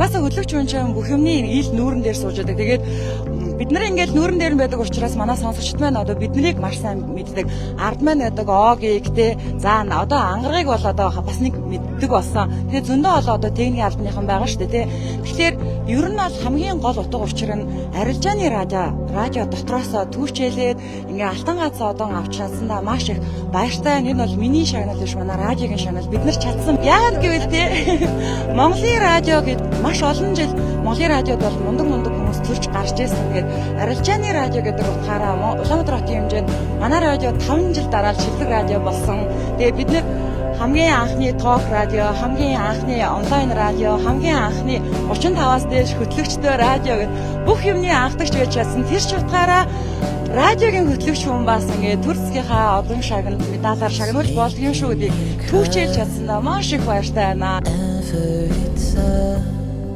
Угаасаа хөдлөгч хүн чинь бүх юмны ил нүүрэн дээр сууж байдаг. Тэгээд бид нар ингээд нүүрэн дээр байдаг учраас манай сонсогчд маань одоо биднийг маш сайн мэддэг. Ард маань байдаг оогийг те. За одоо ангаргыг бол одоо бас нэг мэддэг болсон. Тэгээд зөндөө одоо техникийн албаныхан байгаа шүү дээ те. Тэгэхээр ер нь бол хамгийн гол утга учир нь арилжааны радио дотроосоо түүчээлээд ингээ алтан гац одон авч чадсандаа маш их баяртай. Энэ бол миний шагнал биш, манай радиогийн шагнал. Бид нар чадсан. Яагаад гэвэл те Монголын радио гэд маш олон жил Монголын радиод бол мундаг хүмүүс төрж гарч ирсэн. Тэгээд арилжааны радио гэдэг утгаараа Улаанбаатар хотын хэмжээнд манай радио 5 жил дараа шилдэг радио болсон. Тэгээд бид нэр хамгийн анхны ток радио, хамгийн анхны онлайн радио, хамгийн анхны 35-аас дээш хөтлөгчтэй радио гэдэг бүх юмны анхдагч байж чадсан. Тэр ч утгаараа радиогийн хөтлөгч хүн бас ингээд төр засгийнхаа одон шагналд медалаар шагнуулж болдго юм шүү гэдгийг түүчээлж чадсандаа маш их баяртай байна.